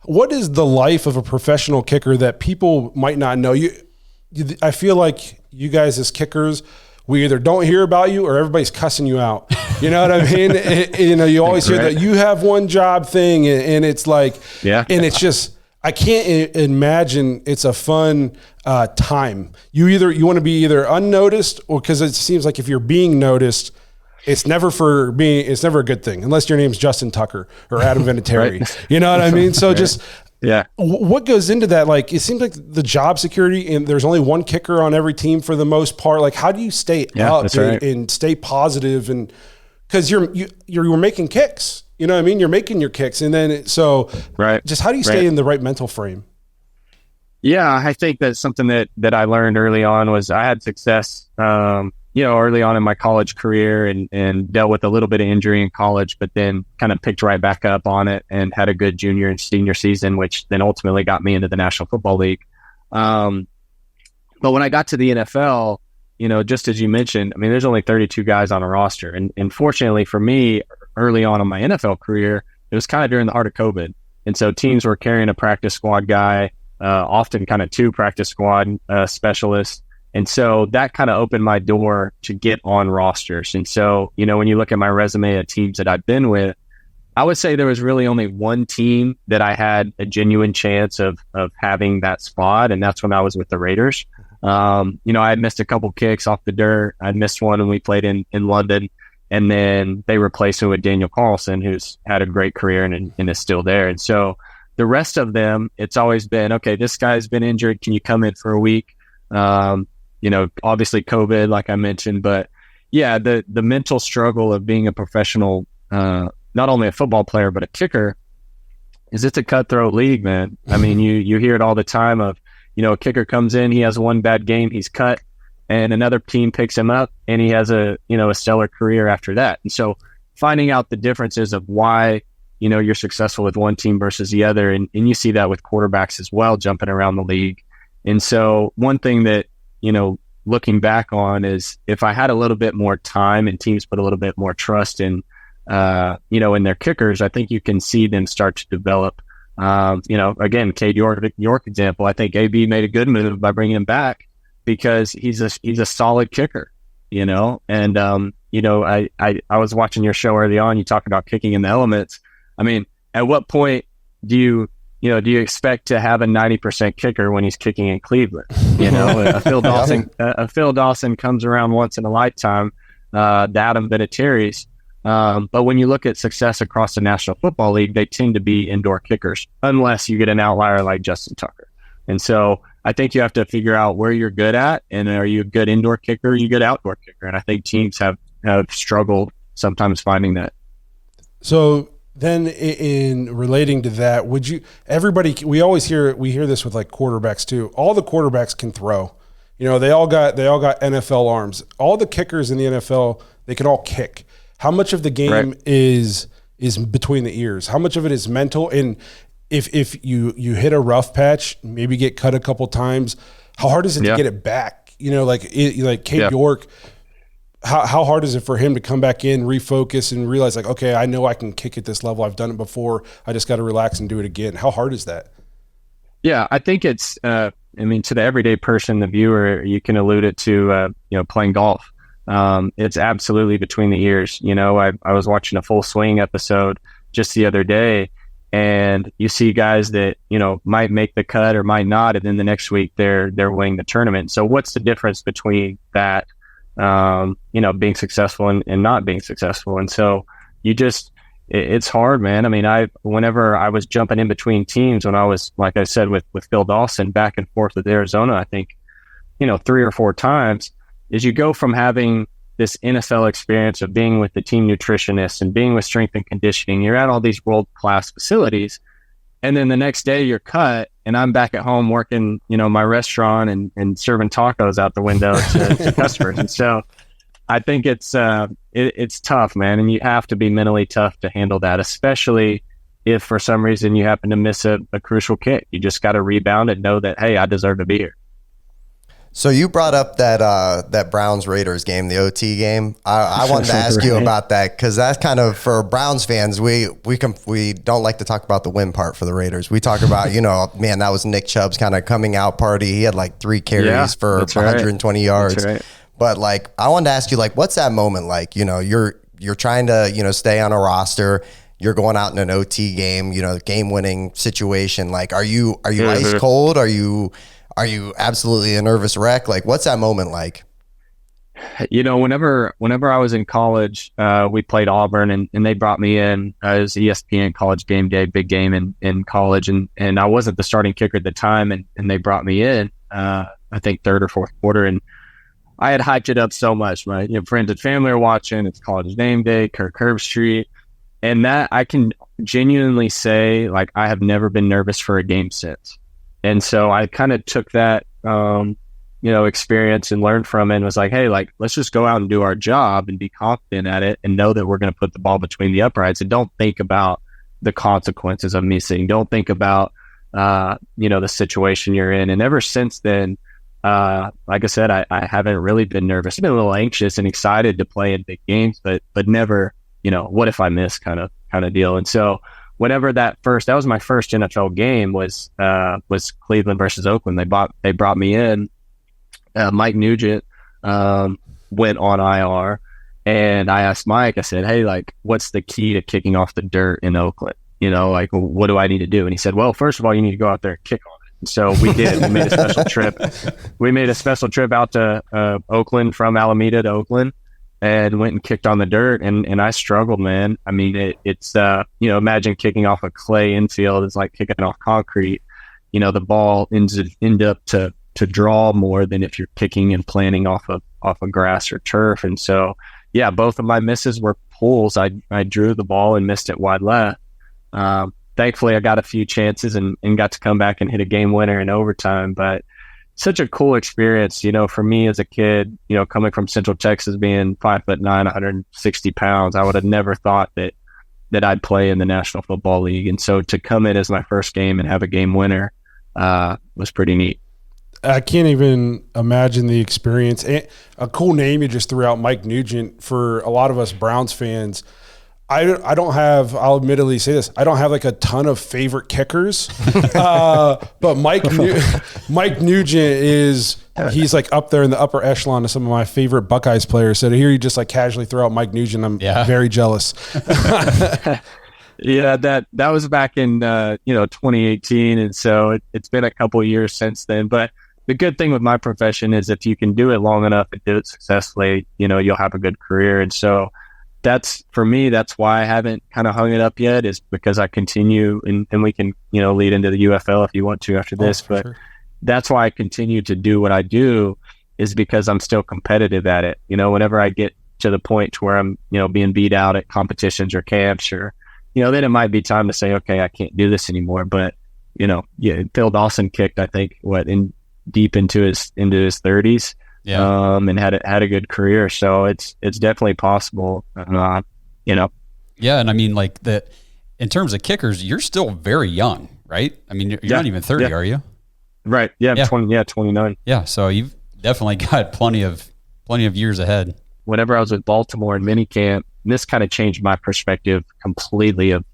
What is the life of a professional kicker that people might not know? I feel like you guys as kickers, we either don't hear about you or everybody's cussing you out. You know what I mean? You always hear that you have one job thing, and it's like, and it's just, I can't imagine it's a fun time. You want to be either unnoticed, or because it seems like if you're being noticed, it's never a good thing unless your name's Justin Tucker or Adam Vinatieri. Right. You know what I mean? So what goes into that? Like, it seems like the job security, and there's only one kicker on every team for the most part. Like, how do you stay up and stay positive? And because you're making kicks, you know what I mean? You're making your kicks. And then, just how do you stay in the right mental frame? Yeah, I think that's something that I learned early on. Was I had success, early on in my college career, and dealt with a little bit of injury in college, but then kind of picked right back up on it and had a good junior and senior season, which then ultimately got me into the National Football League. But when I got to the NFL, just as you mentioned, I mean, there's only 32 guys on a roster. And fortunately for me, early on in my NFL career, it was kind of during the heart of COVID. And so teams were carrying a practice squad guy, often kind of two practice squad specialists. And so that kind of opened my door to get on rosters. And so, when you look at my resume of teams that I've been with, I would say there was really only one team that I had a genuine chance of having that spot. And that's when I was with the Raiders. I had missed a couple kicks off the dirt. I'd missed one when we played in London. And then they replaced me with Daniel Carlson, who's had a great career and is still there. And so the rest of them, it's always been, okay, this guy's been injured. Can you come in for a week? Obviously COVID, like I mentioned, but yeah, the mental struggle of being a professional, not only a football player, but a kicker, is it's a cutthroat league, man. I mean, you hear it all the time of, a kicker comes in, he has one bad game, he's cut, and another team picks him up and he has a stellar career after that. And so finding out the differences of why, you're successful with one team versus the other. And you see that with quarterbacks as well, jumping around the league. And so one thing that, looking back on is if I had a little bit more time and teams put a little bit more trust in, in their kickers, I think you can see them start to develop. Again, Cade York example, I think AB made a good move by bringing him back because he's a solid kicker, and, I was watching your show early on, you talked about kicking in the elements. I mean, at what point do you expect to have a 90% kicker when he's kicking in Cleveland? A Phil Dawson comes around once in a lifetime, the Adam Vinatieri's. But when you look at success across the National Football League, they tend to be indoor kickers, unless you get an outlier like Justin Tucker. And so I think you have to figure out where you're good at, and are you a good indoor kicker, or are you a good outdoor kicker? And I think teams have struggled sometimes finding that. So then in relating to that, we always hear this with like quarterbacks too. All the quarterbacks can throw, they all got NFL arms. All the kickers in the NFL, they can all kick. How much of the game is between the ears? How much of it is mental? And if you hit a rough patch, maybe get cut a couple times, how hard is it to get it back? Like Cade York, how hard is it for him to come back in, refocus, and realize like, okay, I know I can kick at this level. I've done it before. I just got to relax and do it again. How hard is that? Yeah, I think it's, to the everyday person, the viewer, you can allude it to, playing golf. It's absolutely between the ears. I was watching a Full Swing episode just the other day, and you see guys that, might make the cut or might not. And then the next week they're winning the tournament. So what's the difference between that, being successful and not being successful? And so it's hard, man. I mean, whenever I was jumping in between teams, when I was, like I said, with Phil Dawson back and forth with Arizona, I think, 3 or 4 times, is you go from having this NFL experience of being with the team nutritionist and being with strength and conditioning. You're at all these world-class facilities. And then the next day you're cut, and I'm back at home working, my restaurant and serving tacos out the window to customers. And so I think it's tough, man. And you have to be mentally tough to handle that, especially if for some reason you happen to miss a crucial kick. You just got to rebound and know that, hey, I deserve to be here. So you brought up that Browns Raiders game, the OT game. I wanted to ask you about that because that's kind of, for Browns fans, we don't like to talk about the win part for the Raiders. We talk about, man, that was Nick Chubb's kind of coming out party. He had like 3 carries for 120 yards. That's right. But like, I wanted to ask you, like, what's that moment like? You're trying to stay on a roster. You're going out in an OT game, game winning situation. Like, are you ice cold? Are you absolutely a nervous wreck? Like, what's that moment like? Whenever I was in college, we played Auburn and they brought me in as ESPN College Game Day, big game in college. And I wasn't the starting kicker at the time. And they brought me in, I think third or fourth quarter. And I had hyped it up so much. My friends and family are watching. It's College Game Day, Kirk Herbstreit. And that I can genuinely say, like, I have never been nervous for a game since. And so I kind of took that, experience and learned from it and was like, hey, like, let's just go out and do our job and be confident at it and know that we're going to put the ball between the uprights and don't think about the consequences of missing. Don't think about, the situation you're in. And ever since then, like I said, I haven't really been nervous. I've been a little anxious and excited to play in big games, but never, what if I miss kind of deal. And so whenever that was my first NFL game was Cleveland versus Oakland. They brought me in. Mike Nugent went on IR, and I asked Mike. I said, "Hey, like, what's the key to kicking off the dirt in Oakland? Like, what do I need to do?" And he said, "Well, first of all, you need to go out there and kick on it." And so we did. We made a special trip. We made a special trip out to Oakland, from Alameda to Oakland, and went and kicked on the dirt, and I struggled, man. I mean, it's imagine kicking off a clay infield. It's like kicking off concrete. The ball end up to draw more than if you're kicking and planting off of grass or turf. And so, yeah, both of my misses were pulls. I drew the ball and missed it wide left. Thankfully, I got a few chances and got to come back and hit a game winner in overtime. But such a cool experience, for me as a kid, coming from Central Texas, being 5'9", 160 pounds, I would have never thought that I'd play in the National Football League. And so to come in as my first game and have a game winner was pretty neat. I can't even imagine the experience. A cool name you just threw out, Mike Nugent. For a lot of us Browns fans, I don't have, I'll admittedly say this, I don't have like a ton of favorite kickers. But Mike Nugent he's like up there in the upper echelon of some of my favorite Buckeyes players. So to hear you just like casually throw out Mike Nugent, I'm very jealous. Yeah, that was back in 2018, and so it's been a couple of years since then. But the good thing with my profession is if you can do it long enough and do it successfully, you'll have a good career. And so that's, for me, that's why I haven't kind of hung it up yet, is because I continue, and we can lead into the UFL if you want to after this. But sure, that's why I continue to do what I do, is because I'm still competitive at it. Whenever I get to the point to where I'm being beat out at competitions or camps, or then it might be time to say, okay, I can't do this anymore. But Phil Dawson kicked, I think, deep into his 30s, and had a good career. So it's definitely possible. Yeah, and I mean, like, in terms of kickers, you're still very young, right? I mean, you're not even 30, are you? Right. Yeah. 29. Yeah. So you've definitely got plenty of years ahead. Whenever I was with Baltimore in minicamp, this kind of changed my perspective completely of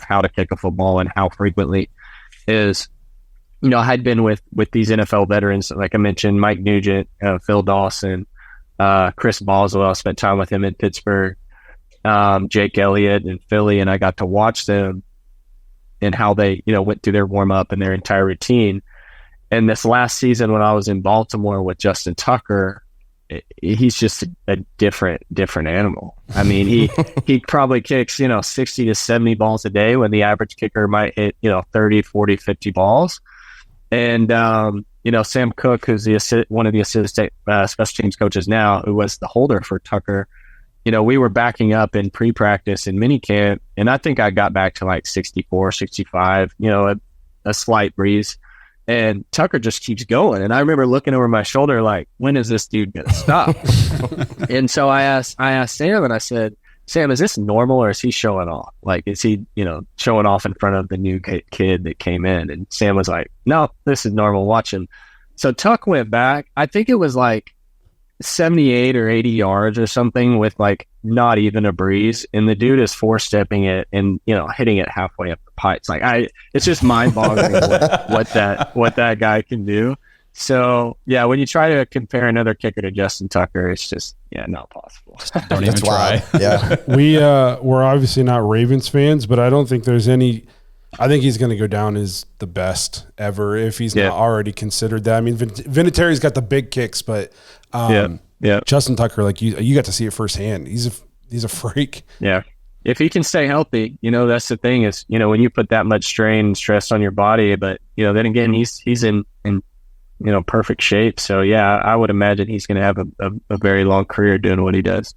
how to kick a football and how frequently is, I had been with these NFL veterans, like I mentioned, Mike Nugent, Phil Dawson, Chris Boswell. I spent time with him in Pittsburgh, Jake Elliott in Philly, and I got to watch them and how they, went through their warm up and their entire routine. And this last season, when I was in Baltimore with Justin Tucker, he's just a different animal. I mean, he probably kicks, 60 to 70 balls a day, when the average kicker might hit, 30, 40, 50 balls. And, Sam Cook, who's one of the assistant special teams coaches now, who was the holder for Tucker, we were backing up in pre-practice and minicamp, and I think I got back to like 64, 65, a slight breeze. And Tucker just keeps going. And I remember looking over my shoulder like, when is this dude going to stop? And so I asked Sam, and I said, Sam, is this normal, or is he showing off? Like, is he, showing off in front of the new kid that came in? And Sam was like, no, this is normal. Watch him. So Tuck went back. I think it was like 78 or 80 yards or something with like not even a breeze, and the dude is 4-stepping it and hitting it halfway up the pipe. It's like it's just mind-boggling what that guy can do. So yeah, when you try to compare another kicker to Justin Tucker, it's just not possible. Don't even try. Yeah, we're obviously not Ravens fans, but I don't think there's any. I think he's going to go down as the best ever if he's not already considered that. I mean, Vinatieri's got the big kicks, but Justin Tucker, like you got to see it firsthand. He's a freak. Yeah. If he can stay healthy, that's the thing is, when you put that much strain and stress on your body, but then again, he's in perfect shape. So yeah, I would imagine he's going to have a very long career doing what he does.